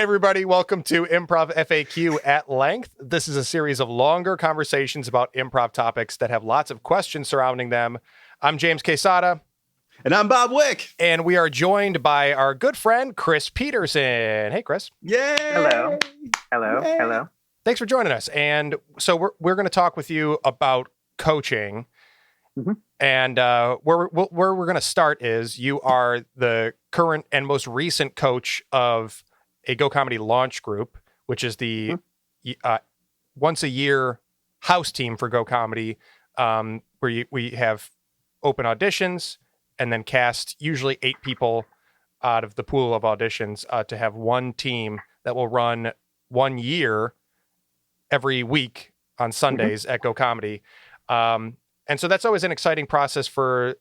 everybody. Welcome to Improv FAQ at Length. This is a series of longer conversations about improv topics that have lots of questions surrounding them. I'm James Quesada. And I'm Bob Wick. And we are joined by our good friend, Chris Petersen. Hey, Chris. Yay! Hello. Yay. Hello. Thanks for joining us. And so we're going to talk with you about coaching. Mm-hmm. And where we're going to start is you are the current and most recent coach of a Go Comedy launch group, which is the once a year house team for Go Comedy, where we have open auditions and then cast usually 8 people out of the pool of auditions to have one team that will run 1 year every week on Sundays at Go Comedy. And so that's always an exciting process for,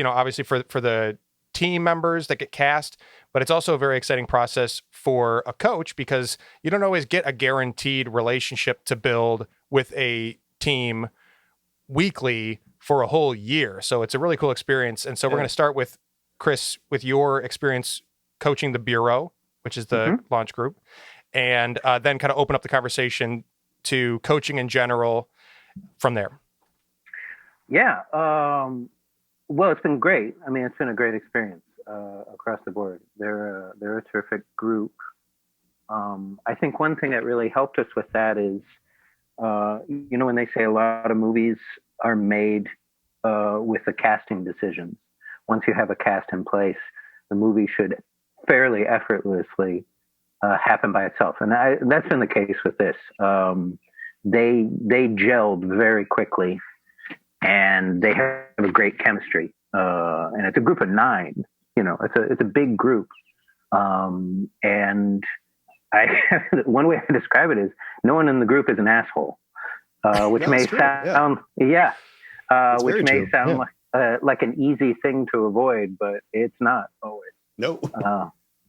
obviously for the team members that get cast, but it's also a very exciting process for a coach because you don't always get a guaranteed relationship to build with a team weekly for a whole year. So it's a really cool experience. And so we're going to start with Chris, with your experience coaching the Bureau, which is the launch group, and then kind of open up the conversation to coaching in general from there. Yeah. Well, it's been great. I mean, it's been a great experience across the board. They're a terrific group. I think one thing that really helped us with that is, when they say a lot of movies are made with the casting decisions. Once you have a cast in place, the movie should fairly effortlessly happen by itself. And that's been the case with this. They gelled very quickly. And they have a great chemistry, and it's a group of 9. It's a big group, and one way I describe it is no one in the group is an asshole, which may sound like an easy thing to avoid, but it's not always. No.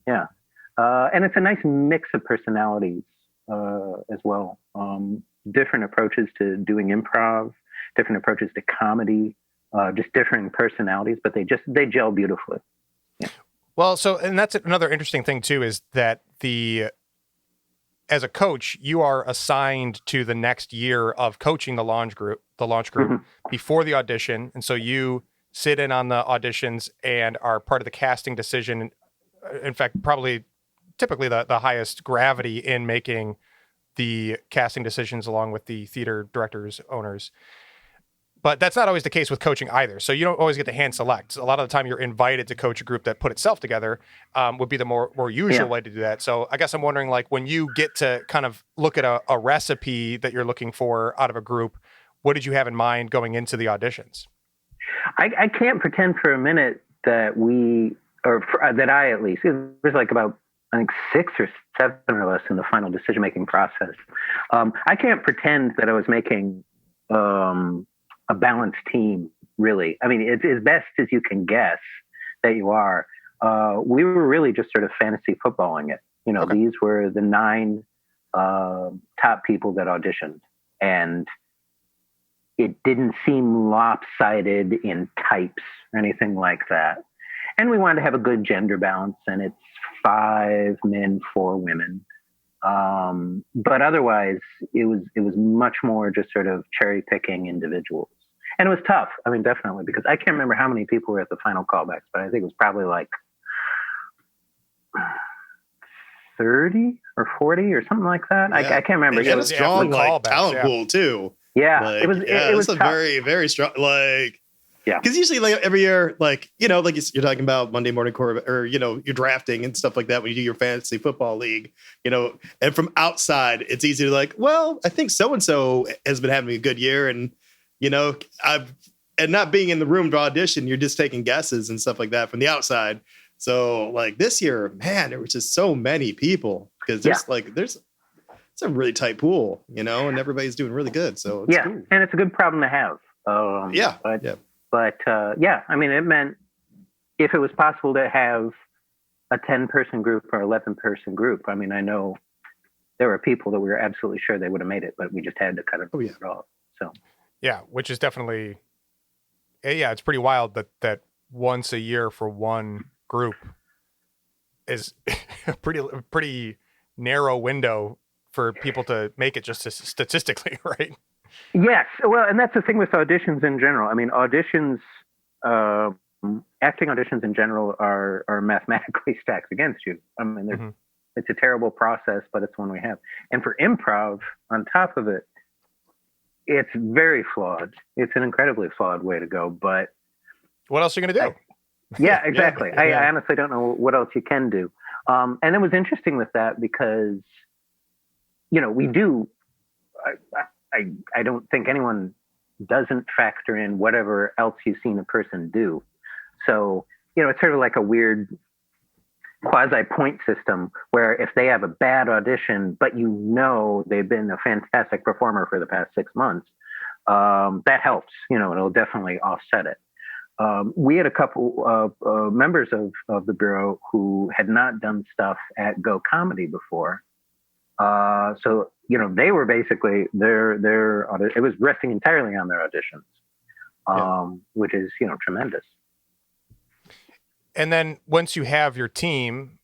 And it's a nice mix of personalities as well. Different approaches to doing improv. Different approaches to comedy, just different personalities, but they gel beautifully. Yeah. Well, and that's another interesting thing too, is that as a coach, you are assigned to the next year of coaching the launch group before the audition. And so you sit in on the auditions and are part of the casting decision. In fact, typically the highest gravity in making the casting decisions along with the theater directors, owners. But that's not always the case with coaching either. So you don't always get to hand select. A lot of the time you're invited to coach a group that put itself together, would be the more usual way to do that. So I guess I'm wondering, like, when you get to kind of look at a recipe that you're looking for out of a group, what did you have in mind going into the auditions? I can't pretend for a minute that that I at least, it was like about, I think 6 or 7 of us in the final decision-making process. I can't pretend that I was making a balanced team, really. I mean, it's as best as you can guess that you are. We were really just sort of fantasy footballing it. Okay. These were the 9 top people that auditioned, and it didn't seem lopsided in types or anything like that. And we wanted to have a good gender balance, and it's 5 men, 4 women. But otherwise, it was much more just sort of cherry picking individuals. And it was tough. I mean, definitely, because I can't remember how many people were at the final callbacks, but I think it was probably like 30 or 40 or something like that. Yeah. I can't remember. It was a strong talent pool too. Yeah, it was a tough. very, very strong. Yeah, because usually every year, you're talking about Monday morning quarterback, or you're drafting and stuff like that when you do your fantasy football league. And from outside, it's easy to I think so and so has been having a good year, and and not being in the room to audition, you're just taking guesses and stuff like that from the outside. So this year, man, there were just so many people because it's a really tight pool, and everybody's doing really good. So it's cool. And it's a good problem to have. But I mean, it meant if it was possible to have a 10-person group or 11-person group, I mean, I know there were people that we were absolutely sure they would have made it, but we just had to kind of it off. So. Yeah, which is definitely, it's pretty wild that once a year for one group is pretty narrow window for people to make it just statistically, right? Yes. Well, and that's the thing with auditions in general. I mean, acting auditions in general are mathematically stacked against you. I mean, it's a terrible process, but it's one we have. And for improv, on top of it, it's very flawed. It's an incredibly flawed way to go. But what else are you going to do? Yeah, exactly. Yeah. I honestly don't know what else you can do. And it was interesting with that because, we do. I don't think anyone doesn't factor in whatever else you've seen a person do. So, it's sort of like a weird quasi point system where if they have a bad audition, but they've been a fantastic performer for the past 6 months, that helps, it'll definitely offset it. We had a couple of members of the Bureau who had not done stuff at Go Comedy before. So, they were basically it was resting entirely on their auditions, which is, tremendous. And then once you have your team,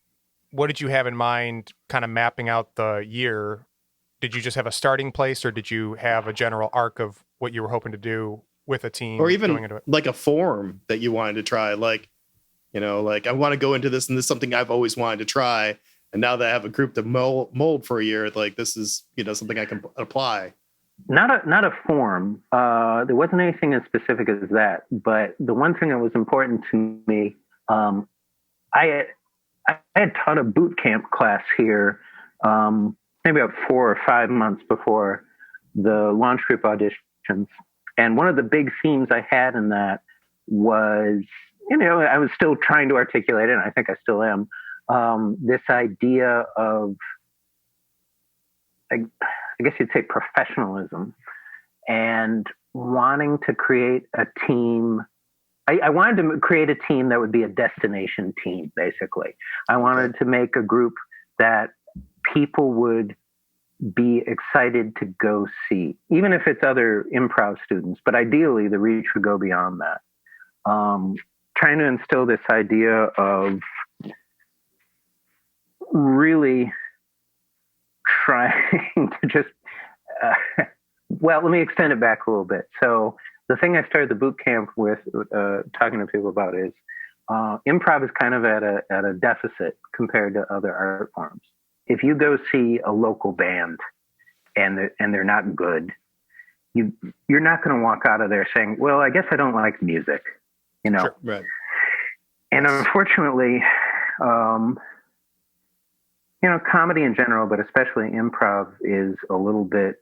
what did you have in mind kind of mapping out the year? Did you just have a starting place, or did you have a general arc of what you were hoping to do with a team? Or even going into it? like a form that you wanted to try, like, like I want to go into this and this is something I've always wanted to try. And now that I have a group to mold for a year, like this is, something I can apply. Not a form. There wasn't anything as specific as that. But the one thing that was important to me, I had taught a boot camp class here, maybe about 4 or 5 months before the launch group auditions. And one of the big themes I had in that was, I was still trying to articulate it, and I think I still am, this idea of, I guess you'd say, professionalism, and wanting to create a team. I wanted to create a team that would be a destination team, basically. I wanted to make a group that people would be excited to go see, even if it's other improv students, but ideally the reach would go beyond that. Trying to instill this idea of really trying to just, let me extend it back a little bit. So the thing I started the boot camp with, talking to people about is, improv is kind of at a deficit compared to other art forms. If you go see a local band and they're not good, you're not going to walk out of there saying, well, I guess I don't like music, Sure, right. And unfortunately, comedy in general, but especially improv, is a little bit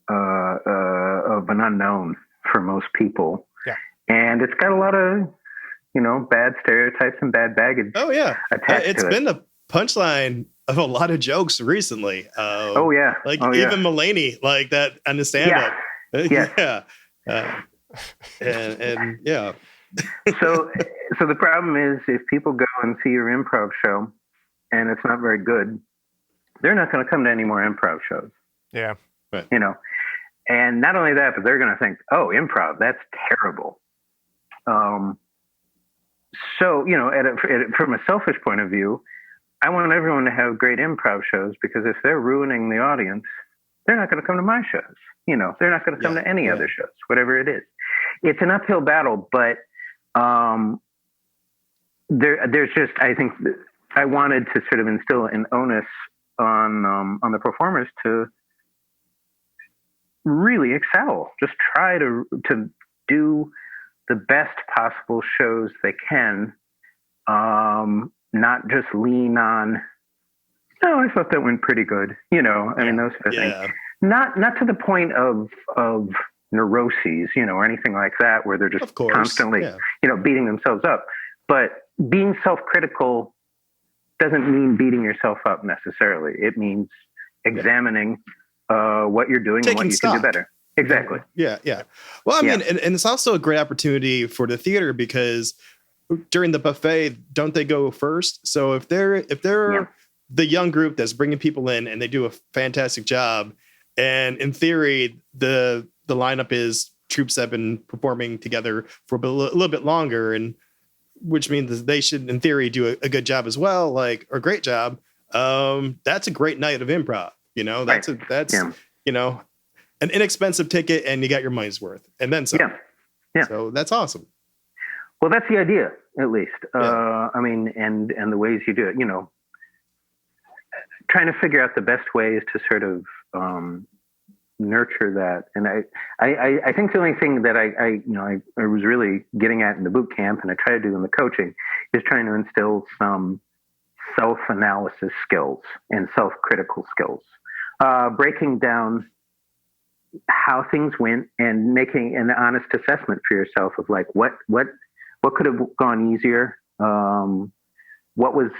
of an unknown for most people. Yeah. And it's got a lot of, bad stereotypes and bad baggage. Oh, yeah. It's been the punchline of a lot of jokes recently. Even Mulaney, like that on the stand-up. Yeah. And yeah. So the problem is, if people go and see your improv show and it's not very good, they're not going to come to any more improv shows. Yeah. Right. And not only that, but they're going to think, oh, improv, that's terrible. So, from a selfish point of view, I want everyone to have great improv shows, because if they're ruining the audience, they're not going to come to my shows. They're not going to come to any other shows, whatever it is. It's an uphill battle, but there's just, I think, I wanted to sort of instill an onus on the performers to really excel. Just try to do the best possible shows they can, not just lean on, oh, I thought that went pretty good. I mean, those sort of things. Not to the point of neuroses, or anything like that, where they're just constantly, beating themselves up. But being self-critical doesn't mean beating yourself up necessarily. It means examining what you're doing, taking and what stock. you can do better. Exactly. Yeah. Well, I mean, and it's also a great opportunity for the theater, because during the buffet, don't they go first? So if they're the young group that's bringing people in and they do a fantastic job, and in theory, the lineup is troops that have been performing together for a little bit longer, and which means they should, in theory, do a good job as well, or a great job. That's a great night of improv. You know, that's Yeah. you know, an inexpensive ticket, and you got your money's worth, and then some. Yeah. So that's awesome. Well, that's the idea, at least. Yeah. I mean, and the ways you do it, you know, trying to figure out the best ways to sort of nurture that. And I think the only thing that I was really getting at in the boot camp, and I try to do in the coaching, is trying to instill some self-analysis skills and self-critical skills, breaking down how things went and making an honest assessment for yourself of like what could have gone easier, what was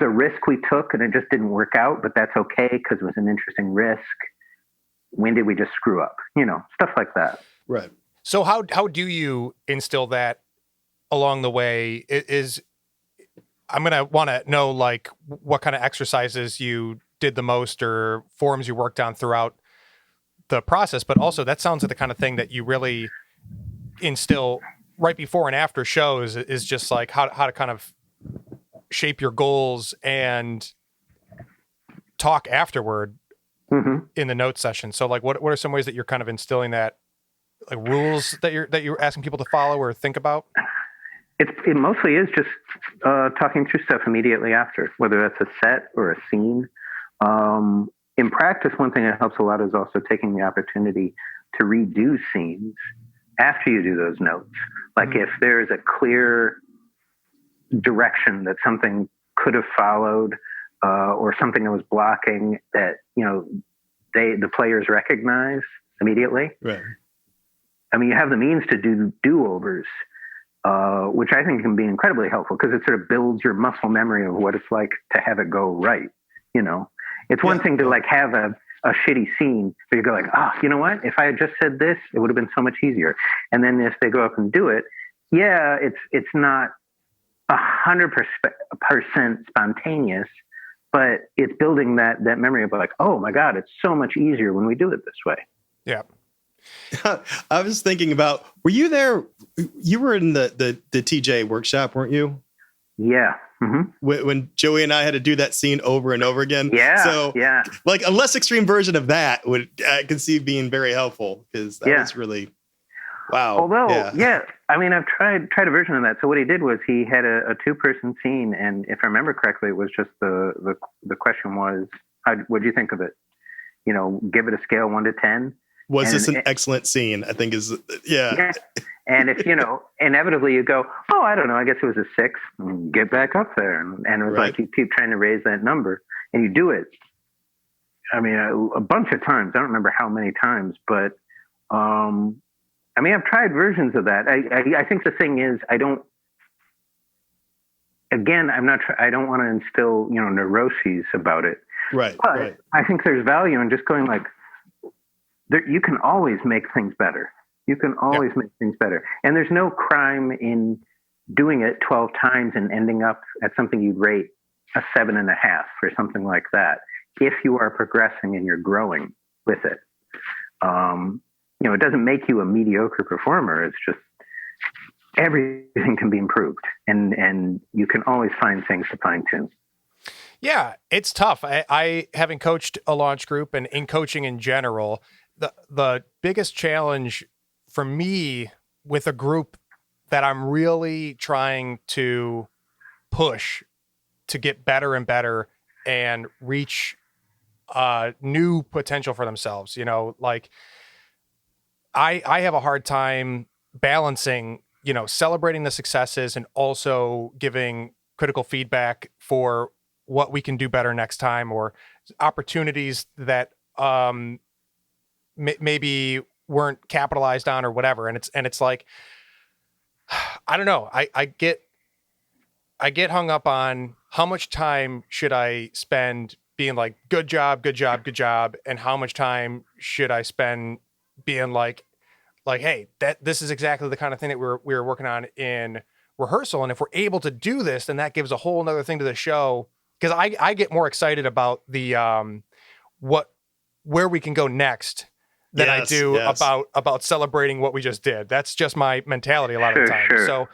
a risk we took and it just didn't work out, but that's okay because it was an interesting risk. When did we just screw up? You know, stuff like that. Right. So how do you instill that along the way? I'm going to want to know like what kind of exercises you did the most or forms you worked on throughout the process, but also that sounds like the kind of thing that you really instill right before and after shows is just like how to kind of shape your goals and talk afterward in the note session. So like what are some ways that you're kind of instilling that, like rules that you're asking people to follow or think about? It mostly is just talking through stuff immediately after, whether that's a set or a scene. In practice, one thing that helps a lot is also taking the opportunity to redo scenes after you do those notes. Like if there is a clear direction that something could have followed, or something that was blocking that, you know, the players recognize immediately. Right. I mean, you have the means to do do-overs, which I think can be incredibly helpful because it sort of builds your muscle memory of what it's like to have it go right. You know, it's one thing to like have a shitty scene where you go like, oh, you know what? If I had just said this, it would have been so much easier. And then if they go up and do it, yeah, it's not 100% spontaneous, but it's building that memory of like, oh my God, it's so much easier when we do it this way. Yeah. I was thinking about, were you there? You were in the TJ workshop, weren't you? Yeah. Mm-hmm. When Joey and I had to do that scene over and over again. Yeah. So like a less extreme version of that I can see being very helpful because that was really, wow. Although, I mean, I've tried a version of that. So what he did was he had a 2-person scene. And if I remember correctly, it was just the question was, what do you think of it? You know, give it a scale 1 to 10. Was this an excellent scene? I think is, yeah. And if, you know, inevitably you go, oh, I don't know, I guess it was a 6, get back up there. And it was like, you keep trying to raise that number and you do it. I mean, a bunch of times. I don't remember how many times, but, I mean, I've tried versions of that. I think the thing is, I don't want to instill, you know, neuroses about it. Right. But right. I think there's value in just going like, you can always make things better. You can always make things better. And there's no crime in doing it 12 times and ending up at something you'd rate a 7.5 or something like that. If you are progressing and you're growing with it. You know, it doesn't make you a mediocre performer. It's just everything can be improved and you can always find things to fine tune. Yeah, it's tough. I having coached a launch group and in coaching in general, the biggest challenge for me with a group that I'm really trying to push to get better and better and reach new potential for themselves. You know, like I have a hard time balancing, you know, celebrating the successes and also giving critical feedback for what we can do better next time or opportunities that maybe weren't capitalized on or whatever. And it's like, I don't know. I get hung up on how much time should I spend being like, good job, good job, good job. And how much time should I spend being like, hey, this is exactly the kind of thing that we were working on in rehearsal. And if we're able to do this, then that gives a whole nother thing to the show. Cause I get more excited about the, where we can go next than I do about celebrating what we just did. That's just my mentality a lot of the time. Sure. So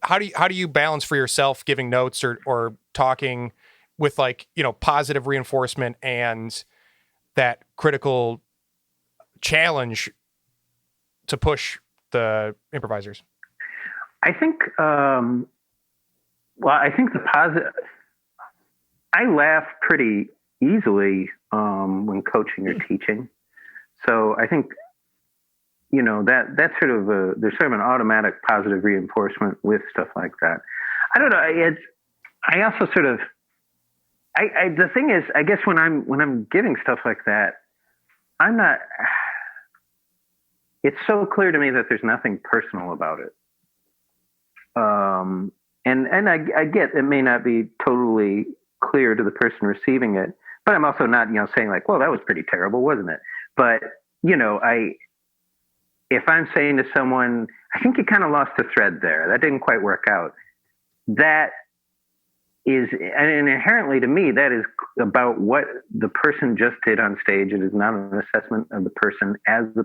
how do you balance for yourself giving notes or talking with like, positive reinforcement and that critical challenge to push the improvisers? I think, I think the positive, I laugh pretty easily when coaching or teaching. So I think, that's sort of there's sort of an automatic positive reinforcement with stuff like that. I don't know. I also sort of, the thing is, I guess when I'm giving stuff like that, I'm not, it's so clear to me that there's nothing personal about it. And I get it may not be totally clear to the person receiving it, but I'm also not, saying like, well, that was pretty terrible, wasn't it? But, if I'm saying to someone, I think you kind of lost the thread there, that didn't quite work out. That is, and inherently to me, that is about what the person just did on stage. It is not an assessment of the person, as a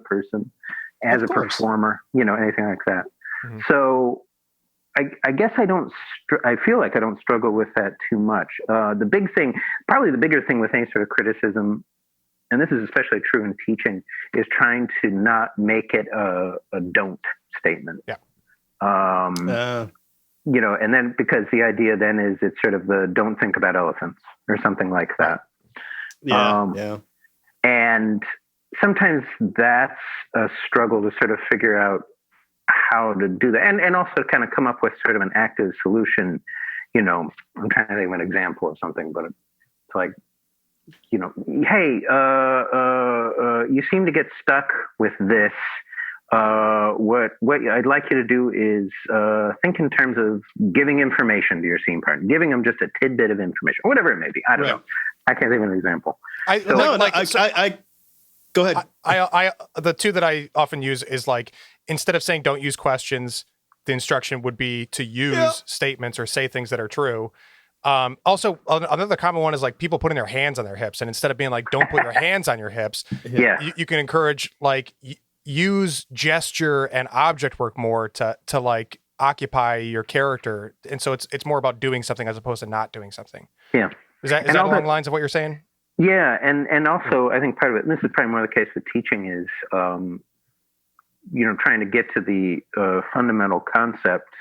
performer, anything like that. Mm-hmm. So I guess I feel like I don't struggle with that too much. The big thing, probably the bigger thing with any sort of criticism, and this is especially true in teaching, is trying to not make it a don't statement. Yeah. And then because the idea then is it's sort of the don't think about elephants or something like that. Yeah. And sometimes that's a struggle to sort of figure out how to do that, and also kind of come up with sort of an active solution. I'm trying to think of an example of something, but it's like, hey, you seem to get stuck with this. What I'd like you to do is think in terms of giving information to your scene partner, giving them just a tidbit of information, or whatever it may be. I don't know. I can't think of an example. Go ahead. I the two that I often use is like, instead of saying don't use questions, the instruction would be to use statements or say things that are true. Also, another common one is like people putting their hands on their hips, and instead of being like don't put your hands on your hips, you can encourage like use gesture and object work more to like occupy your character, and so it's more about doing something as opposed to not doing something. Yeah, is that along the lines of what you're saying? Yeah, and also I think part of it, and this is probably more the case with teaching, is trying to get to the fundamental concept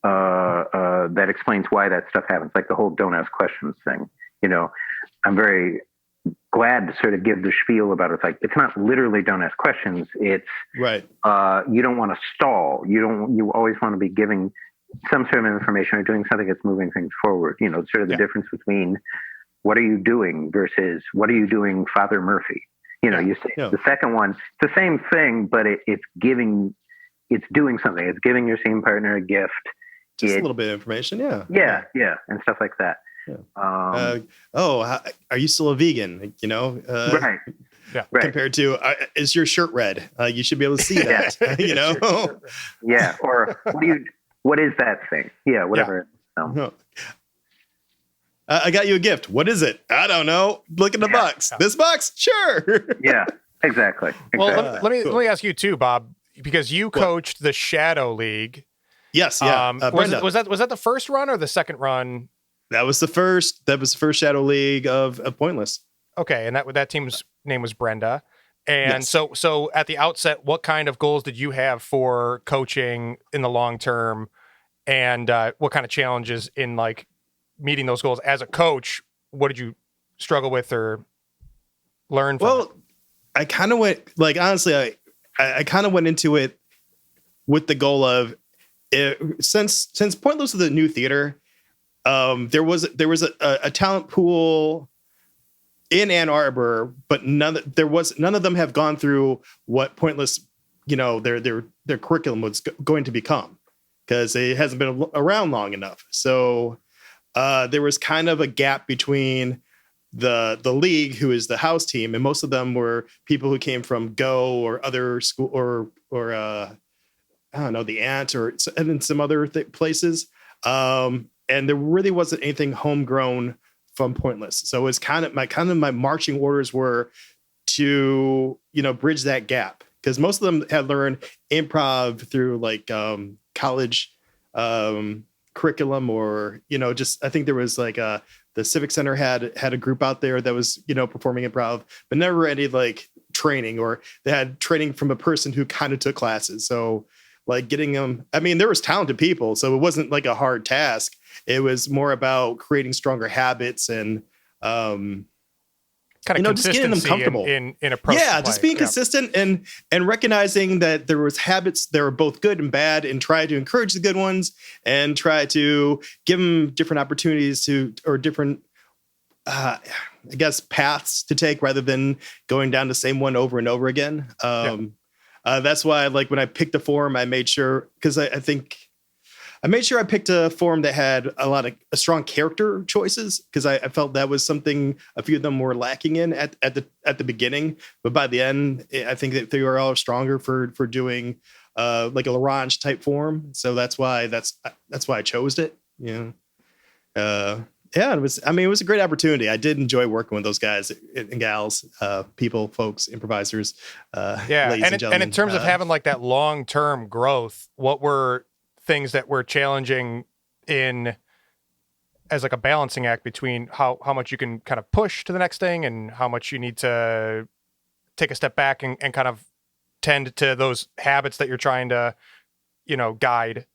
that explains why that stuff happens, like the whole don't ask questions thing. I'm very glad to sort of give the spiel about it. It's like, it's not literally don't ask questions. It's right. You don't want to stall. You always want to be giving some sort of information or doing something that's moving things forward. Sort of the difference between what are you doing versus what are you doing, Father Murphy? You say the second one, it's the same thing, but it's doing something. It's giving your scene partner a gift. Just a little bit of information. Yeah. And stuff like that. Yeah. Are you still a vegan? Right. Yeah. Compared to, is your shirt red? You should be able to see that. Yeah. Or what is that thing? Yeah. Whatever. Yeah. No. I got you a gift. What is it? I don't know. Look in the box. This box? Sure. Yeah. Exactly. Well, let me ask you too, Bob, because you coached the Shadow League. Yes. Yeah. Was that the first run or the second run? That was the first Shadow League of Pointless. Okay, and that team's name was Brenda. And so at the outset, what kind of goals did you have for coaching in the long term, and what kind of challenges in like meeting those goals as a coach? What did you struggle with or learn from? Well, I kind of went, like, honestly, I kind of went into it with the goal of since Pointless was a new theater, there was a talent pool in Ann Arbor, but none of them have gone through what Pointless, their curriculum was going to become, because it hasn't been around long enough. So there was kind of a gap between the league, who is the house team, and most of them were people who came from Go or other school or I don't know, the Ant and then some other places. And there really wasn't anything homegrown from Pointless. So it's kind of my marching orders were to, bridge that gap, because most of them had learned improv through like college curriculum, or, just, I think there was like the Civic Center had a group out there that was, performing improv, but never any like training, or they had training from a person who kind of took classes. So like getting them, I mean, there was talented people, so it wasn't like a hard task. It was more about creating stronger habits and, kind of just getting them comfortable in approach. Yeah, just being consistent and recognizing that there was habits that were both good and bad, and try to encourage the good ones and try to give them different opportunities or different, I guess, paths to take rather than going down the same one over and over again. That's why, like, when I picked the forum, I made sure, because I think I made sure I picked a forum that had a strong character choices, because I felt that was something a few of them were lacking in at the beginning. But by the end, I think that they were all stronger for doing like a Larange type forum. So that's why I chose it. It was a great opportunity. I did enjoy working with those guys and gals, people, folks, improvisers. Ladies and gentlemen. And in terms of having like that long-term growth, what were things that were challenging in as like a balancing act between how much you can kind of push to the next thing and how much you need to take a step back and kind of tend to those habits that you're trying to, guide?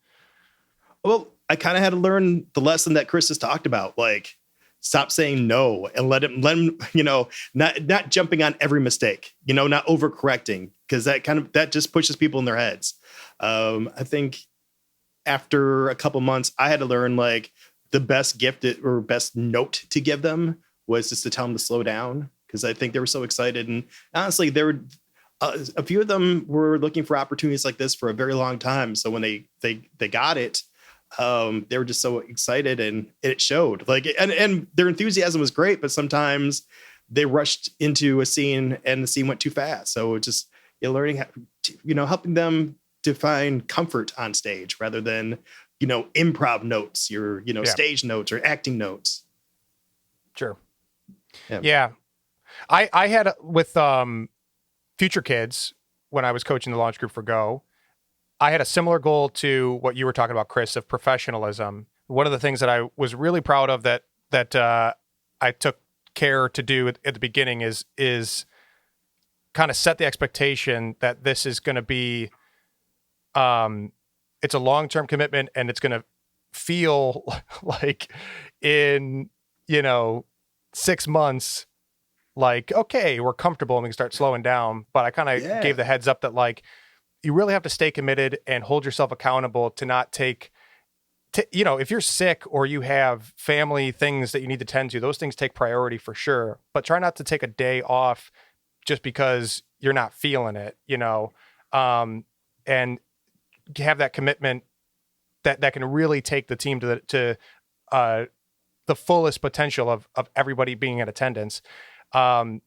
Well, I kind of had to learn the lesson that Chris has talked about, like stop saying no and let him, not jumping on every mistake, not overcorrecting, because that just pushes people in their heads. I think after a couple months, I had to learn like the best gift or best note to give them was just to tell them to slow down, because I think they were so excited. And honestly, there were a few of them were looking for opportunities like this for a very long time. So when they got it, they were just so excited, and it showed. Like, and their enthusiasm was great, but sometimes they rushed into a scene and the scene went too fast. So just learning how to, helping them to find comfort on stage rather than, improv notes, your, stage notes or acting notes. Sure. Yeah. I had with Future Kids, when I was coaching the launch group for Go, I had a similar goal to what you were talking about, Chris, of professionalism. One of the things that I was really proud of that I took care to do at the beginning is kind of set the expectation that this is going to be, it's a long-term commitment, and it's going to feel like in, 6 months, like, okay, we're comfortable and we can start slowing down. But I kind of gave the heads up that like, you really have to stay committed and hold yourself accountable to not take, if you're sick or you have family things that you need to tend to, those things take priority for sure, but try not to take a day off just because you're not feeling it, and have that commitment that can really take the team to the fullest potential of everybody being in attendance. And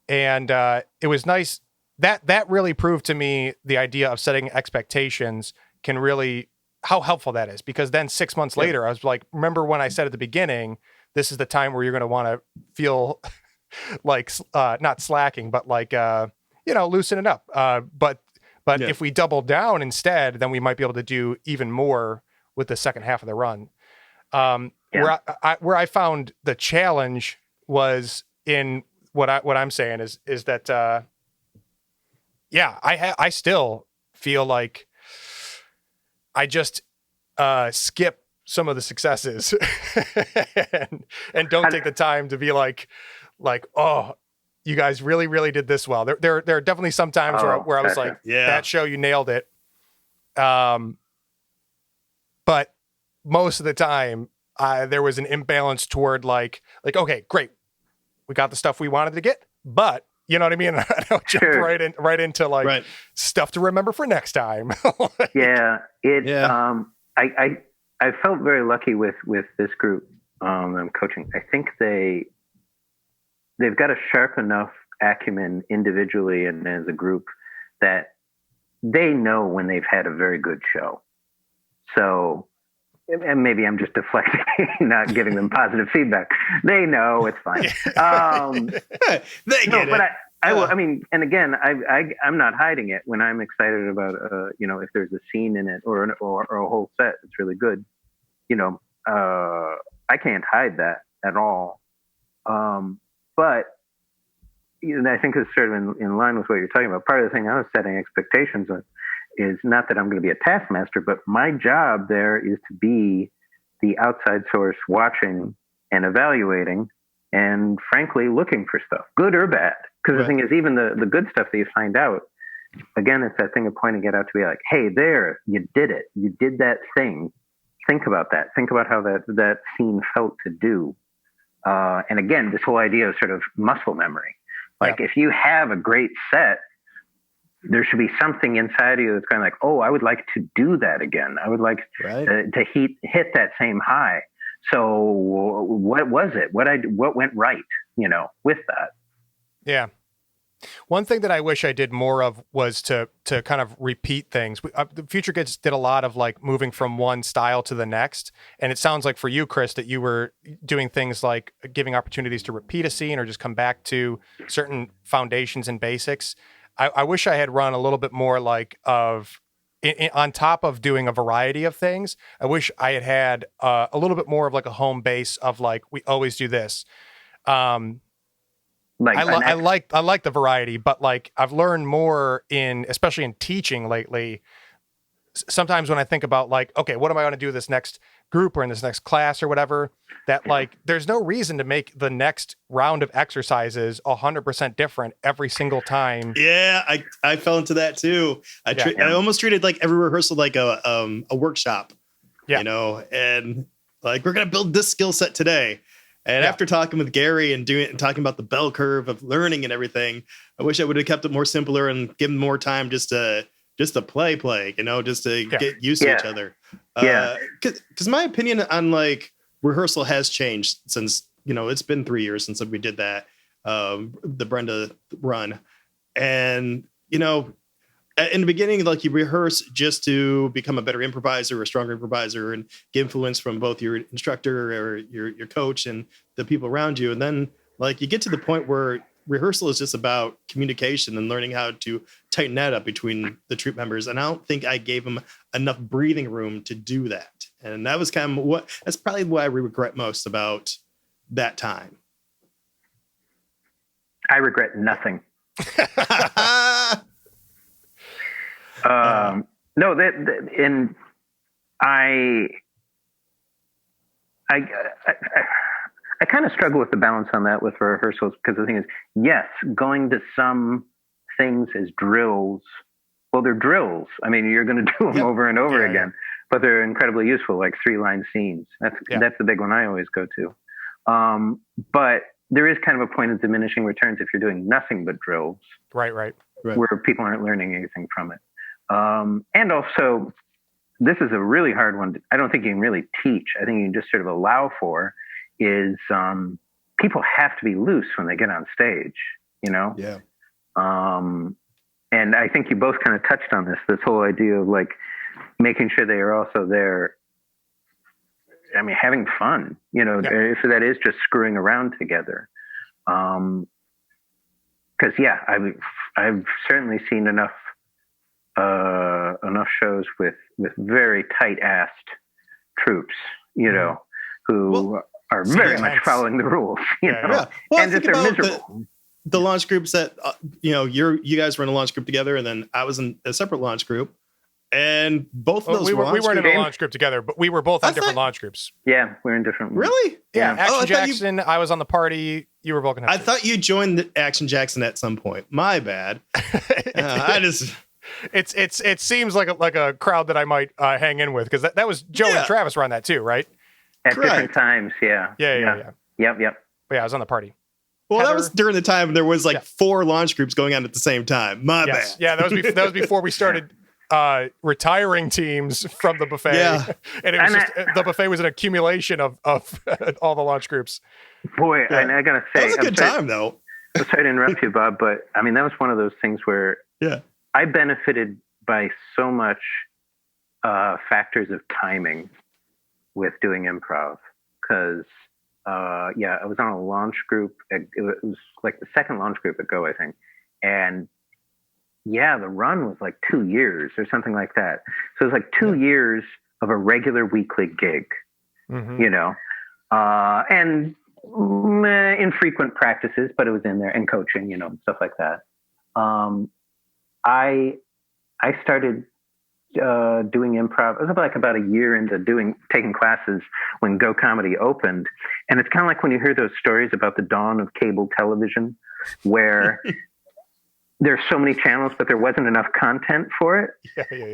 it was nice that really proved to me the idea of setting expectations can really, how helpful that is, because then 6 months later, I was like, remember when I said at the beginning, this is the time where you're going to want to feel like, not slacking, but like, loosening up. But if we double down instead, then we might be able to do even more with the second half of the run. Where I found the challenge was in what I'm saying is that, I still feel like I just skip some of the successes and don't take the time to be like, oh, you guys really, really did this well. There are definitely some times where I was like, that show, you nailed it. But most of the time, there was an imbalance toward like, okay, great, we got the stuff we wanted to get, but you know what I mean? I don't jump right into like stuff to remember for next time. I felt very lucky with this group I'm coaching. I think they've got a sharp enough acumen individually and as a group that they know when they've had a very good show. So, and maybe I'm just deflecting, not giving them positive feedback. They know it's fine. They get it. But I will. I mean, and again, I'm not hiding it when I'm excited about, if there's a scene in it or a whole set that's really good, I can't hide that. at all. But I think it's sort of in line with what you're talking about. Part of the thing I was setting expectations on is not that I'm going to be a taskmaster, but my job there is to be the outside source watching and evaluating and frankly looking for stuff, good or bad. Because the thing is, even the good stuff that you find out, again, it's that thing of pointing it out to be like, hey, there, you did it. You did that thing. Think about that. Think about how that scene felt to do. And again, this whole idea of sort of muscle memory. Like if you have a great set, there should be something inside of you that's kind of like, oh, I would like to do that again. I would like to hit that same high. So what was it? What went right, with that? Yeah. One thing that I wish I did more of was to kind of repeat things. The Future Kids did a lot of like moving from one style to the next. And it sounds like for you, Chris, that you were doing things like giving opportunities to repeat a scene or just come back to certain foundations and basics. I wish I had run a little bit more like on top of doing a variety of things. I wish I had a little bit more of like a home base of like, we always do this. I like the variety, but like I've learned more especially in teaching lately. Sometimes when I think about like, okay, what am I going to do this next group or in this next class or whatever, that like, there's no reason to make the next round of exercises 100% different every single time. Yeah. I fell into that too. I almost treated like every rehearsal like a workshop, and like, we're going to build this skill set today. And after talking with Gary and talking about the bell curve of learning and everything, I wish I would have kept it more simpler and given more time just to play, just to get used to each other. Because my opinion on like rehearsal has changed since, it's been 3 years since we did that, the Brenda run. And, in the beginning, like you rehearse just to become a better improviser, a stronger improviser, and get influence from both your instructor or your coach and the people around you. And then like you get to the point where rehearsal is just about communication and learning how to tighten that up between the troupe members. And I don't think I gave them enough breathing room to do that. And that was kind of that's probably what I regret most about that time. I regret nothing. No, and I kind of struggle with the balance on that with rehearsals, because the thing is, yes, going to some things as drills. Well, they're drills. I mean, you're going to do them over and over again, but they're incredibly useful, like 3-line scenes. That's the big one I always go to. But there is kind of a point of diminishing returns if you're doing nothing but drills. Right. Where people aren't learning anything from it. And also, this is a really hard one. I don't think you can really teach. I think you can just sort of allow for is people have to be loose when they get on stage, Yeah. And I think you both kind of touched on this whole idea of like making sure they are also there. I mean, having fun, if that is just screwing around together. Because I've certainly seen enough shows with very tight-assed troops, who are very much following the rules, Well, and if they're miserable. The launch groups that, you guys were in a launch group together, and then I was in a separate launch group. And both of those we weren't in a launch group together, but we were both on different launch groups. Yeah, we're in different. Really? Yeah. Action Jackson. I was on the party. You were Vulcan. I thought you joined the Action Jackson at some point. My bad. It seems like a crowd that I might hang in with, because that was Joe and Travis were on that too, right? At different times, yeah. Yeah. Yep. But yeah, I was on the party. Well, Heather, that was during the time there was 4 launch groups going on at the same time. My bad. Yeah, that was before we started retiring teams from the buffet. Yeah. And it was the buffet was an accumulation of all the launch groups. Boy, and I gotta say, that was a good time though. I'm sorry to interrupt you, Bob, but I mean that was one of those things where I benefited by so much factors of timing with doing improv, because I was on a launch group. It was like the second launch group at Go, I think, and the run was like 2 years or something like that. So it was like 2 years of a regular weekly gig, and infrequent practices, but it was in there, and coaching, stuff like that. I started doing improv. It was about a year into taking classes when Go Comedy opened, and it's kind of like when you hear those stories about the dawn of cable television, where there's so many channels, but there wasn't enough content for it.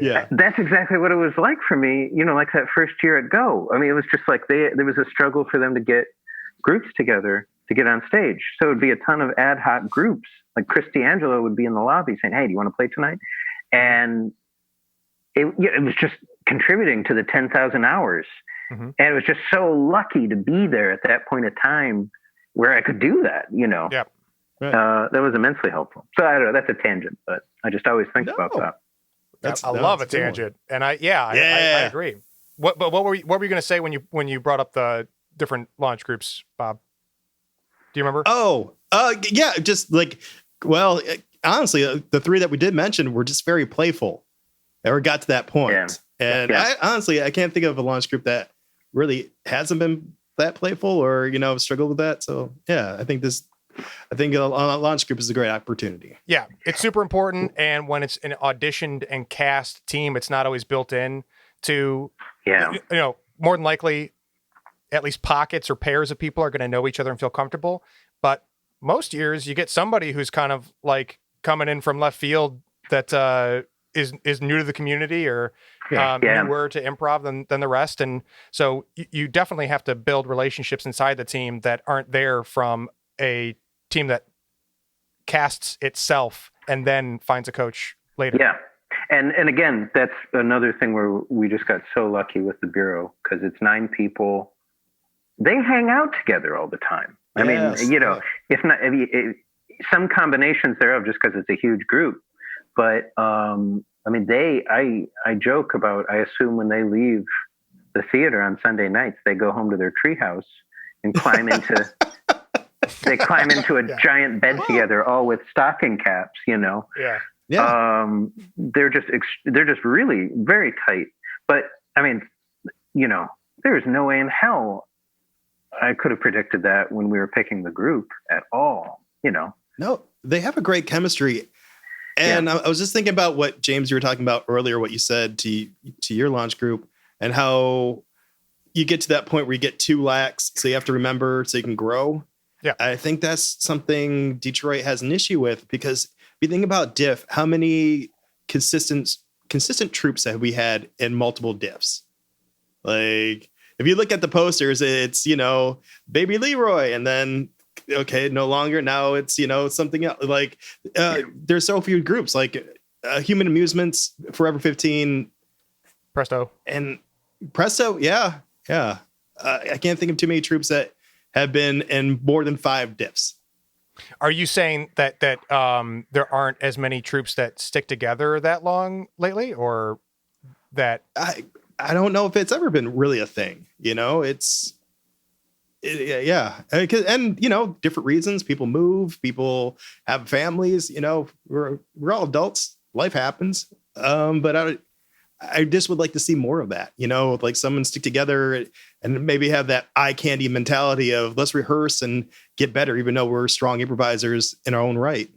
Yeah. That's exactly what it was like for me. Like that first year at Go. I mean, it was just like there was a struggle for them to get groups together to get on stage. So it would be a ton of ad hoc groups. Like Chris D'Angelo would be in the lobby saying, "Hey, do you want to play tonight?" And it was just contributing to the 10,000 hours. Mm-hmm. And it was just so lucky to be there at that point of time where I could do that, Yeah. Right. That was immensely helpful. So I don't know, that's a tangent, but I just always think about that. I love a tangent. And I agree. What were you going to say when you brought up the different launch groups, Bob? Do you remember? Yeah. Just like, well, honestly, the three that we did mention were just very playful. Never got to that point. Yeah. And I can't think of a launch group that really hasn't been that playful or, struggled with that. So yeah, I think a launch group is a great opportunity. Yeah, it's super important. And when it's an auditioned and cast team, it's not always built in to, more than likely, at least pockets or pairs of people are going to know each other and feel comfortable. But most years you get somebody who's kind of like coming in from left field that is new to the community or newer to improv than the rest. And so you definitely have to build relationships inside the team that aren't there from a team that casts itself and then finds a coach later. Yeah. And again, that's another thing where we just got so lucky with the Bureau because it's 9 people. They hang out together all the time. I mean, if not, some combinations thereof just because it's a huge group. But I mean, I joke about, I assume when they leave the theater on Sunday nights, they go home to their treehouse and climb into a giant bed together, all with stocking caps, Yeah. They're just really very tight. But I mean, there's no way in hell I could have predicted that when we were picking the group at all, No, they have a great chemistry. And I was just thinking about what, James, you were talking about earlier, what you said to your launch group and how you get to that point where you get too lax. So you have to remember so you can grow. Yeah. I think that's something Detroit has an issue with because if you think about diff, how many consistent troops have we had in multiple diffs? Like if you look at the posters, it's, Baby Leroy and then okay, no longer. Now it's, something else. Like there's so few groups like Human Amusements, Forever 15, Presto. And Presto. Yeah. Yeah. I can't think of too many troops that have been in more than 5 diffs. Are you saying that there aren't as many troops that stick together that long lately or that? I don't know if it's ever been really a thing, and different reasons. People move, people have families, we're all adults. Life happens. But I just would like to see more of that, like someone stick together and maybe have that eye candy mentality of let's rehearse and get better, even though we're strong improvisers in our own right.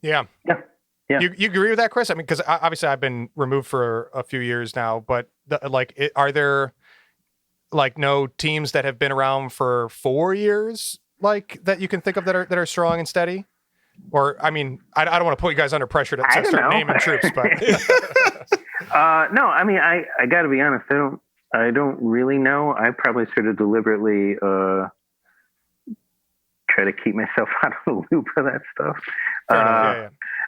Yeah. You agree with that, Chris? I mean, because obviously I've been removed for a few years now, but are there like no teams that have been around for 4 years, like that you can think of that are strong and steady? Or, I mean, I don't want to put you guys under pressure to start naming troops, but no, I mean, I got to be honest. I don't really know. I probably sort of deliberately try to keep myself out of the loop of that stuff.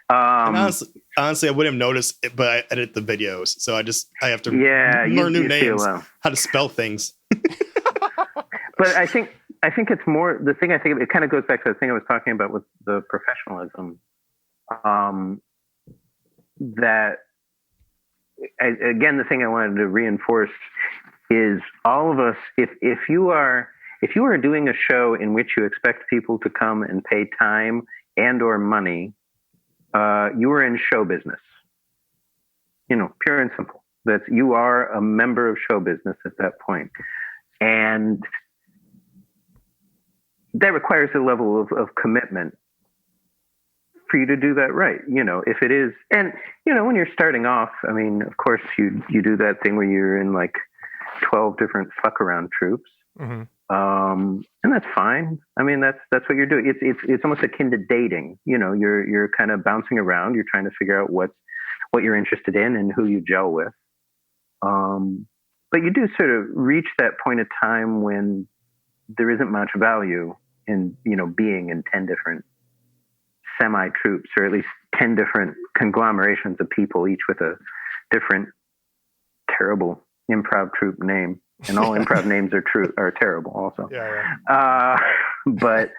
Honestly, I wouldn't have noticed it, but I edit the videos, so I have to learn new names, how to spell things. But I think it's more the thing. I think it kind of goes back to the thing I was talking about with the professionalism. That again, the thing I wanted to reinforce is all of us. If you are doing a show in which you expect people to come and pay time and or money, you are in show business. Pure and simple. You are a member of show business at that point. And that requires a level of commitment for you to do that right. If it is, and when you're starting off, I mean, of course you do that thing where you're in like 12 different fuck around troops. Mm-hmm. And that's fine. I mean, that's what you're doing. It's almost akin to dating. You're kind of bouncing around. You're trying to figure out what you're interested in and who you gel with. But you do sort of reach that point of time when there isn't much value in, being in 10 different semi-troops, or at least 10 different conglomerations of people, each with a different terrible improv troupe name. And all improv names are terrible also. Yeah. But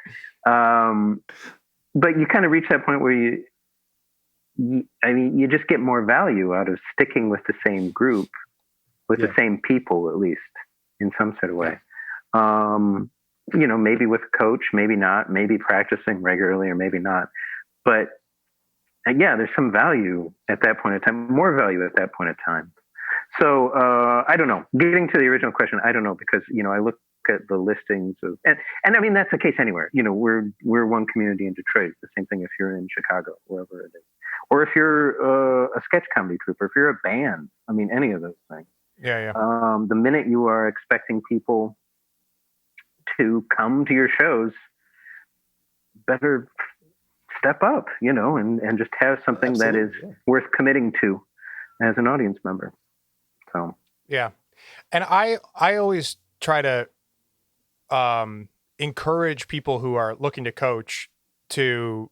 you kind of reach that point where you just get more value out of sticking with the same group, with the same people, at least in some sort of way. Maybe with a coach, maybe not, maybe practicing regularly or maybe not. But there's some value at that point in time, more value at that point in time. So I don't know. Getting to the original question, I don't know, because I look at the listings of, and I mean that's the case anywhere. We're one community in Detroit. It's the same thing if you're in Chicago, wherever it is, or if you're a sketch comedy troupe, or if you're a band. I mean, any of those things. Yeah. The minute you are expecting people to come to your shows, better step up, and just have something that is worth committing to as an audience member. So yeah, and I always try to encourage people who are looking to coach to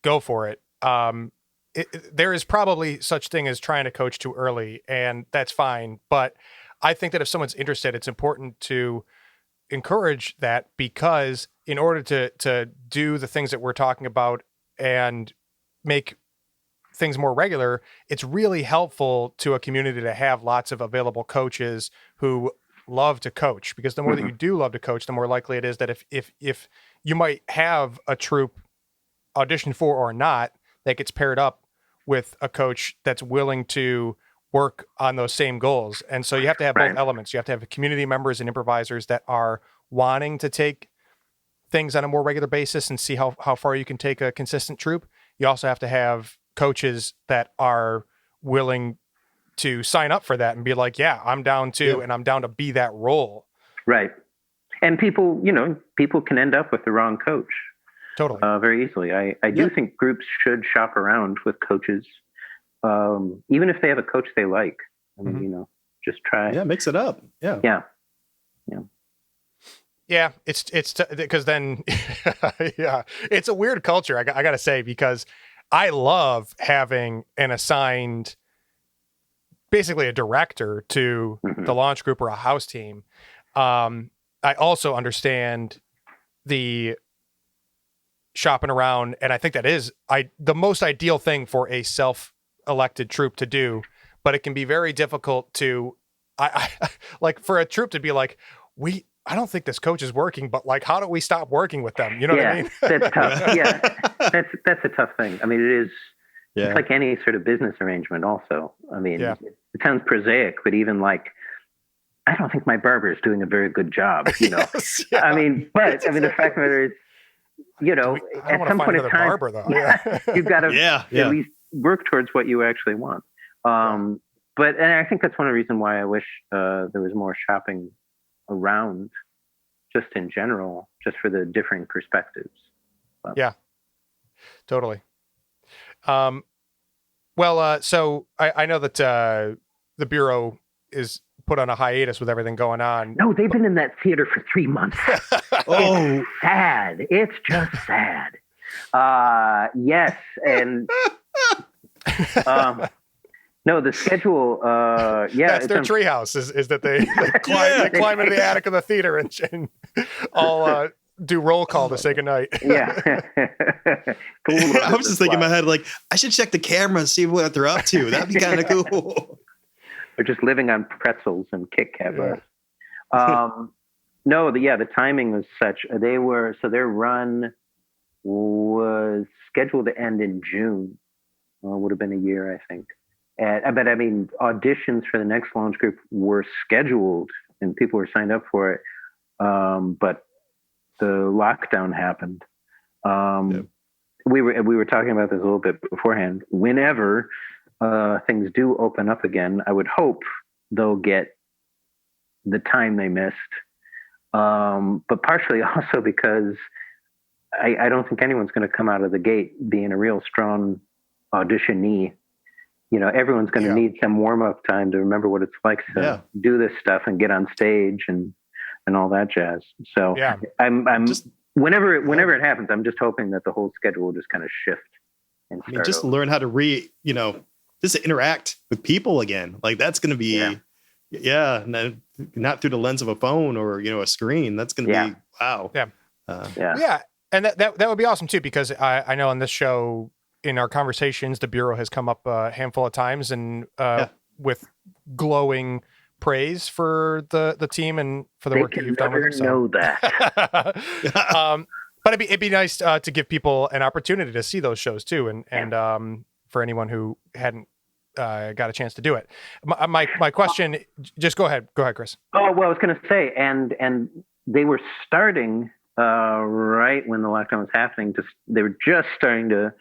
go for it. There is probably such thing as trying to coach too early, and that's fine. But I think that if someone's interested, it's important to encourage that, because in order to do the things that we're talking about and make things more regular, it's really helpful to a community to have lots of available coaches who love to coach, because the more that you do love to coach, the more likely it is that if you might have a troupe audition for or not, that gets paired up with a coach that's willing to work on those same goals. And so you have to have both elements. You have to have community members and improvisers that are wanting to take things on a more regular basis and see how far you can take a consistent troupe. You also have to have coaches that are willing to sign up for that and be like, yeah, I'm down too. And I'm down to be that role. Right. And people can end up with the wrong coach. Totally. Very easily. I do think groups should shop around with coaches, even if they have a coach they like. I mean, just try. Yeah, mix it up. Yeah. Yeah. Yeah, it's because then, yeah, it's a weird culture. I got to say, because I love having an assigned, basically a director to the launch group or a house team. I also understand the shopping around, and I think that is the most ideal thing for a self-elected troupe to do. But it can be very difficult to, I like for a troupe to be like, I don't think this coach is working, but like, how do we stop working with them? You know what I mean? That's tough. Yeah, that's a tough thing. I mean, it is. Yeah. It's like any sort of business arrangement. Also, I mean, it sounds prosaic, but even like, I don't think my barber is doing a very good job. Yes, yeah. I mean, but I mean, the fact of the matter is, at some point in time, barber, though. You've got to at least work towards what you actually want. But I think that's one of the reasons why I wish there was more shopping around, just in general, just for the differing perspectives. Yeah, totally. So I know that the Bureau is put on a hiatus with everything going on. No, they've been in that theater for 3 months. It's sad. It's just sad. Yes, and no, the schedule. That's their treehouse. Is that they climb into the attic of the theater and all do roll call to say goodnight. Yeah. I was just thinking in my head, like, I should check the camera and see what they're up to. That'd be kind of cool. They're just living on pretzels and Kit Kat bars. No, the timing was such. Their run was scheduled to end in June. Would have been a year, I think. But I mean, auditions for the next launch group were scheduled and people were signed up for it. But lockdown happened. We were talking about this a little bit beforehand. Whenever things do open up again, I would hope they'll get the time they missed. But partially also because I don't think anyone's going to come out of the gate being a real strong auditionee. Everyone's going to need some warm up time to remember what it's like to do this stuff and get on stage and all that jazz. So I'm just whenever it happens, I'm just hoping that the whole schedule will just kind of shift and start just over. learn how to just interact with people again. Like that's going to be, and then not through the lens of a phone or, a screen. That's going to be, wow. Yeah. And that would be awesome too, because I know on this show, in our conversations, the Bureau has come up a handful of times and with glowing praise for the team and for the work that you've done with them. So know that. But it'd be nice to give people an opportunity to see those shows too, and for anyone who hadn't got a chance to do it. My question, just go ahead, Chris. Oh well, I was going to say, and they were starting right when the lockdown was happening. They were just starting to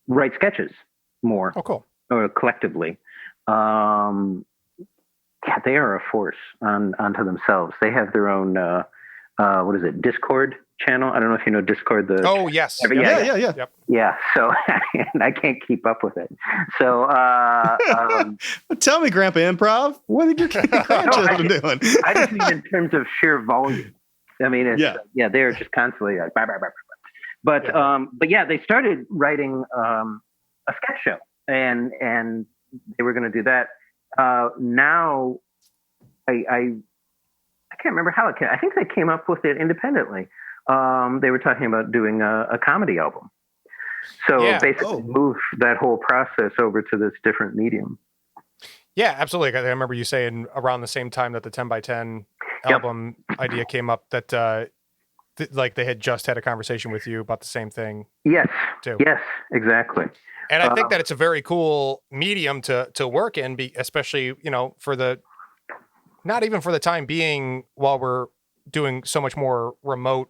write sketches more. Oh, cool. Or collectively. They are a force onto themselves. They have their own, Discord channel. I don't know if you know Discord. Oh, yes. Yeah. So and I can't keep up with it. So tell me, Grandpa Improv, what are your grandchildren doing? I just mean in terms of sheer volume. I mean, they're just constantly like, bah, bah, bah, bah. But they started writing a sketch show, and they were going to do that. Now, I can't remember how it came. I think they came up with it independently. They were talking about doing a comedy album. So basically, move that whole process over to this different medium. Yeah, absolutely. I remember you saying around the same time that the 10 by 10 album idea came up that. Like they had just had a conversation with you about the same thing. Yes. Too. Yes, exactly. And I think that it's a very cool medium to work in, especially, not even for the time being while we're doing so much more remote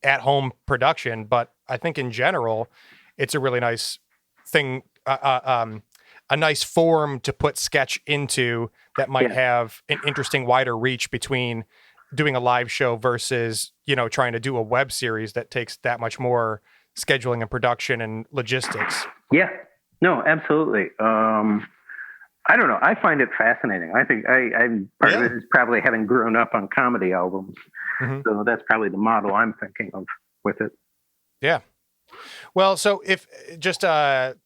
at home production, but I think in general, it's a really nice thing, a nice form to put sketch into that might have an interesting wider reach between doing a live show versus, trying to do a web series that takes that much more scheduling and production and logistics. Yeah, no, absolutely. I don't know. I find it fascinating. I think part of it is probably having grown up on comedy albums. Mm-hmm. So that's probably the model I'm thinking of with it. Yeah. Well, so if just, the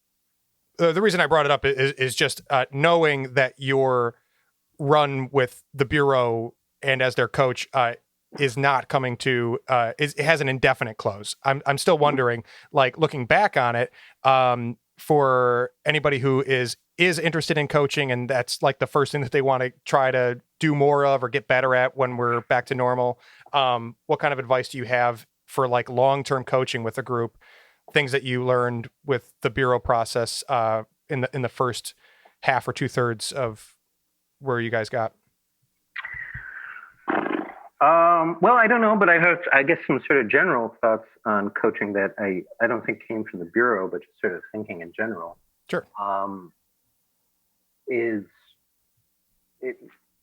reason I brought it up is just knowing that your run with the Bureau and as their coach is not coming to it has an indefinite close. I'm still wondering, like looking back on it, for anybody who is interested in coaching and that's like the first thing that they want to try to do more of or get better at when we're back to normal. What kind of advice do you have for like long-term coaching with a group? Things that you learned with the Bureau process in the first half or 2/3 of where you guys got? Well, I don't know, but I guess some sort of general thoughts on coaching that I don't think came from the Bureau, but just sort of thinking in general. Sure.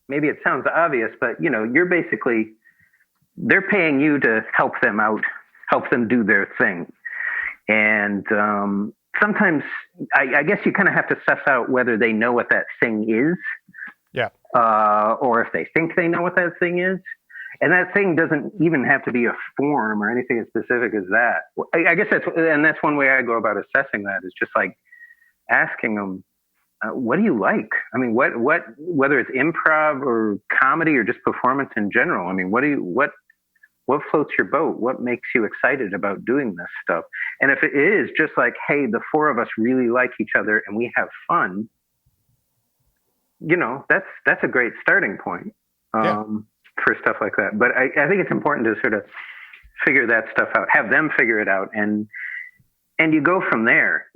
Maybe it sounds obvious, but they're paying you to help them out, help them do their thing. And sometimes I guess you kind of have to suss out whether they know what that thing is. Yeah. Or if they think they know what that thing is. And that thing doesn't even have to be a form or anything as specific as that. I guess that's one way I go about assessing that is just like asking them, what do you like? I mean, whether it's improv or comedy or just performance in general. I mean, what floats your boat? What makes you excited about doing this stuff? And if it is just like, hey, the four of us really like each other and we have fun, that's a great starting point. For stuff like that. But I think it's important to sort of figure that stuff out, have them figure it out. And you go from there.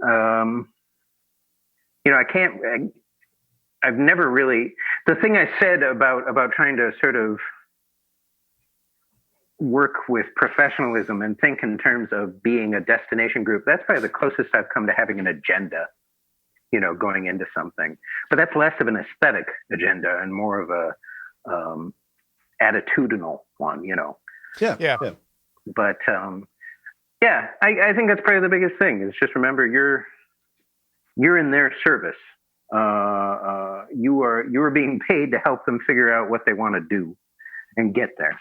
I've never really, the thing I said about trying to sort of work with professionalism and think in terms of being a destination group, that's probably the closest I've come to having an agenda, going into something. But that's less of an aesthetic agenda and more of a attitudinal one, Yeah. But I think that's probably the biggest thing is just remember you're in their service. You are being paid to help them figure out what they want to do and get there.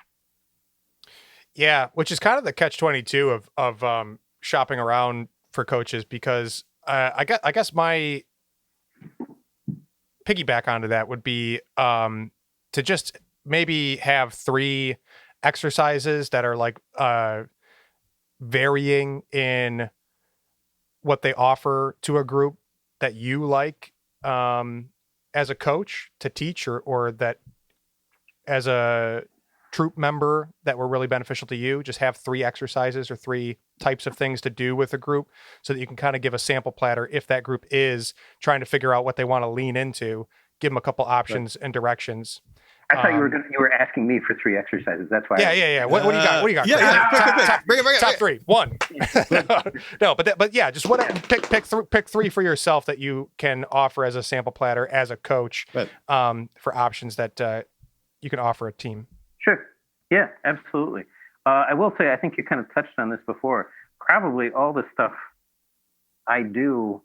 Yeah, which is kind of the catch-22 of shopping around for coaches, because I guess my piggyback onto that would be to just maybe have 3 exercises that are like varying in what they offer to a group that you like as a coach to teach, or that as a troop member that were really beneficial to you. Just have 3 exercises or 3 types of things to do with a group so that you can kind of give a sample platter. If that group is trying to figure out what they want to lean into, give them a couple options and directions. I thought you were asking me for 3 exercises. That's why. Yeah. What do you got? What do you got? Yeah. Bring it. Top 3. 1. No, but yeah, just pick 3 for yourself that you can offer as a sample platter as a coach, for options that you can offer a team. Sure. Yeah, absolutely. I will say, I think you kind of touched on this before. Probably all the stuff I do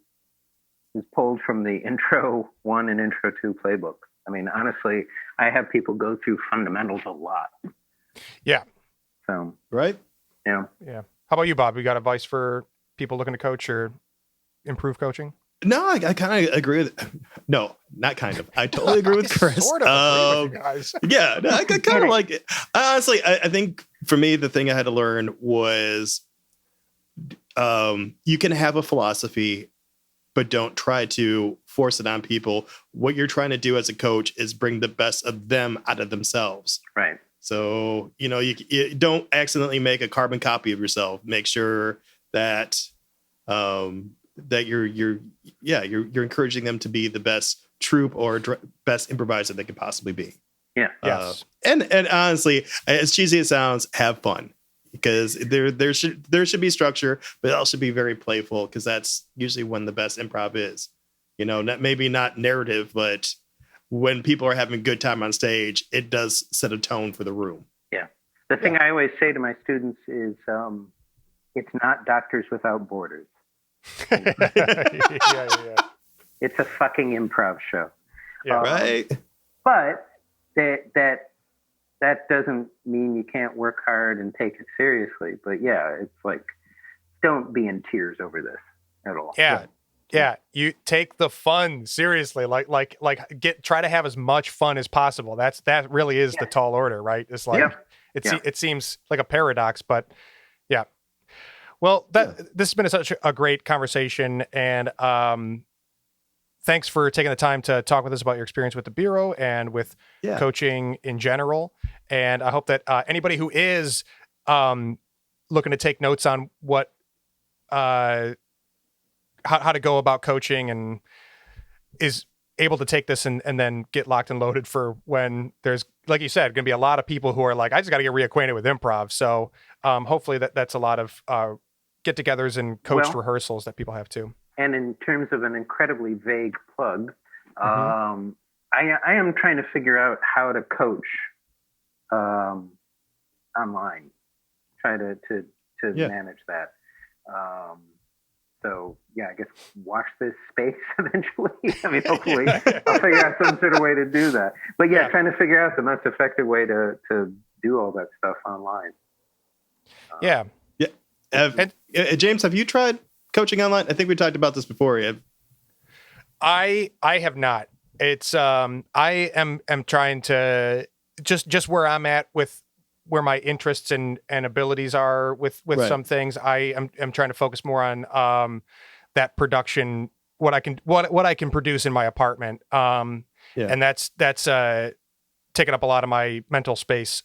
is pulled from the Intro 1 and Intro 2 playbook. I mean, honestly, I have people go through fundamentals a lot. Yeah. So, right. Yeah. How about you, Bob? You got advice for people looking to coach or improve coaching? No, I kind of agree with. No, not kind of. I totally agree with Chris. Sort of agree with you guys. Yeah, no, I kind of like it. Honestly, I think for me, the thing I had to learn was, you can have a philosophy, but don't try to force it on people. What you're trying to do as a coach is bring the best of them out of themselves. Right. So, you don't accidentally make a carbon copy of yourself. Make sure that that you're encouraging them to be the best troop or best improviser they could possibly be. Yeah. Yes. And honestly, as cheesy as it sounds, have fun, because there should be structure, but it also should be very playful, because that's usually when the best improv is. Maybe not narrative, but when people are having a good time on stage, it does set a tone for the room. Yeah. The thing I always say to my students is, it's not Doctors Without Borders. Yeah. It's a fucking improv show. Yeah. Right. But that doesn't mean you can't work hard and take it seriously. But yeah, it's like, don't be in tears over this at all. Yeah. Right. Yeah. You take the fun seriously, try to have as much fun as possible. That really is the tall order, right? It's like, it seems like a paradox, but yeah. Well, this has been such a great conversation, and thanks for taking the time to talk with us about your experience with the Bureau and with coaching in general. And I hope that anybody who is looking to take notes on what how to go about coaching and is able to take this and then get locked and loaded for when there's, like you said, going to be a lot of people who are like, I just got to get reacquainted with improv. So hopefully that's a lot of get-togethers and coached rehearsals that people have too. And in terms of an incredibly vague plug, I am trying to figure out how to coach online. Try to manage that. So yeah, I guess watch this space eventually. I mean, hopefully I'll figure out some sort of way to do that. But trying to figure out the most effective way to do all that stuff online. James, have you tried coaching online? I think we talked about this before. I have not. It's I am trying to just where I'm at with where my interests and abilities are with some things. I am trying to focus more on that production, what I can produce in my apartment. And that's taking up a lot of my mental space.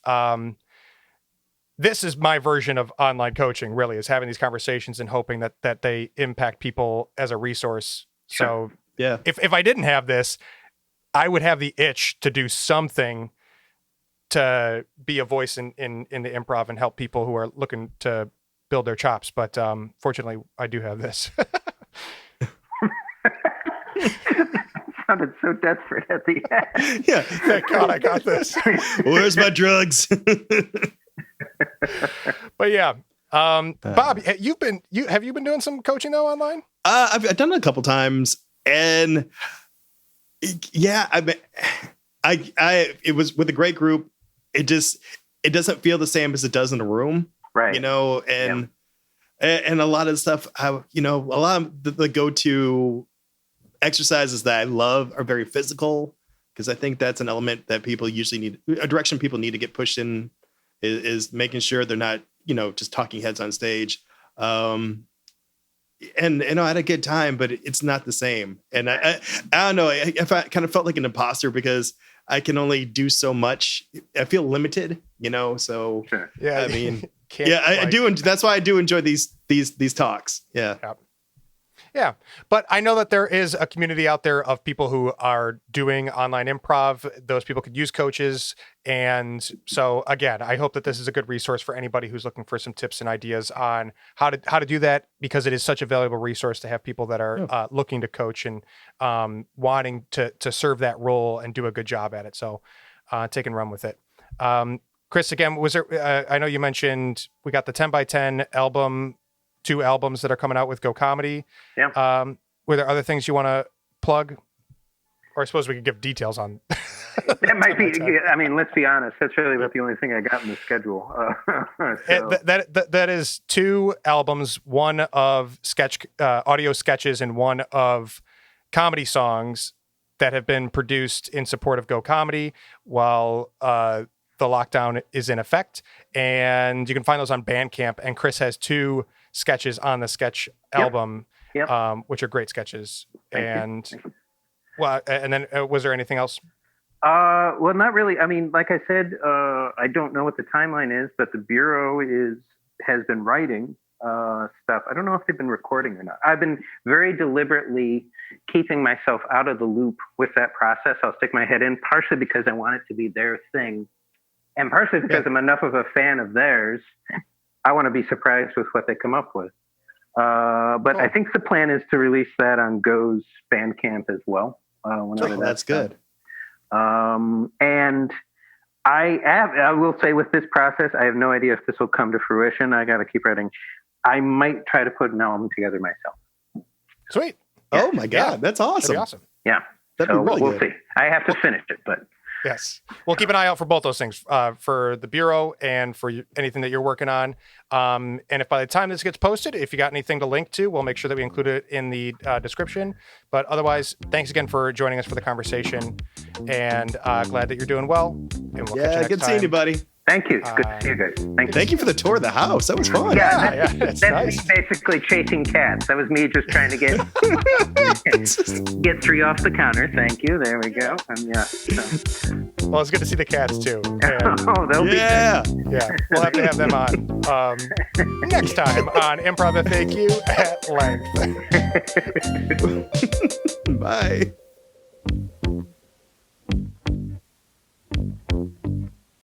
This is my version of online coaching, really, is having these conversations and hoping that they impact people as a resource. Sure. So if I didn't have this, I would have the itch to do something to be a voice in the improv and help people who are looking to build their chops. But fortunately, I do have this. Sounded so desperate at the end. Yeah. Thank God I got this. Where's my drugs? But yeah, Bob, have you been doing some coaching though online? I've done it a couple times, and yeah, it was with a great group. It doesn't feel the same as it does in a room, Right. you know, and a lot of stuff, a lot of the go-to exercises that I love are very physical, because I think that's an element that people usually need, a direction people need to get pushed in is making sure they're not, just talking heads on stage. And I had a good time, but it's not the same. And I don't know, I kind of felt like an imposter because I can only do so much. I feel limited, so Sure. Yeah, I mean, can't, I do. And that's why I do enjoy these talks. Yeah. Yeah, but I know that there is a community out there of people who are doing online improv. Those people could use coaches. And so again, I hope that this is a good resource for anybody who's looking for some tips and ideas on how to do that, because it is such a valuable resource to have people that are looking to coach and wanting to serve that role and do a good job at it. So take and run with it. Chris, again, was there, I know you mentioned we got the 10 by 10 album, 2 albums that are coming out with Go Comedy. Yeah. Were there other things you want to plug? Or I suppose we could give details on. That might be, I mean, let's be honest. That's really about the only thing I got in the schedule. So. That is 2 albums, one of audio sketches and one of comedy songs that have been produced in support of Go Comedy while the lockdown is in effect. And you can find those on Bandcamp. And Chris has 2 sketches on the sketch album, which are great sketches. Thank you. Well, and then was there anything else? Well, not really. I mean, like I said, I don't know what the timeline is, but the Bureau has been writing stuff. I don't know if they've been recording or not. I've been very deliberately keeping myself out of the loop with that process. I'll stick my head in, partially because I want it to be their thing, and partially because I'm enough of a fan of theirs. I want to be surprised with what they come up with. But cool. I think the plan is to release that on Go's Bandcamp as well. That's good. And I will say with this process, I have no idea if this will come to fruition. I got to keep writing. I might try to put an album together myself. Sweet. Yeah. Oh my God. That's awesome. That'd be awesome. Yeah. That'd be really we'll good. see. I have to finish it, but. Yes. We'll keep an eye out for both those things, for the Bureau and for anything that you're working on. And if by the time this gets posted, if you got anything to link to, we'll make sure that we include it in the description. But otherwise, thanks again for joining us for the conversation, and glad that you're doing well. And we'll catch you next good time. seeing you, buddy. Thank you. It's good to see you guys. Thank you for the tour of the house. That was fun. That's nice. Me basically chasing cats. That was me just trying to get 3 off the counter. Thank you. There we go. Well, it's good to see the cats too. And, they'll be good. Yeah, we'll have to have them on next time on Improv FAQ at length. Bye.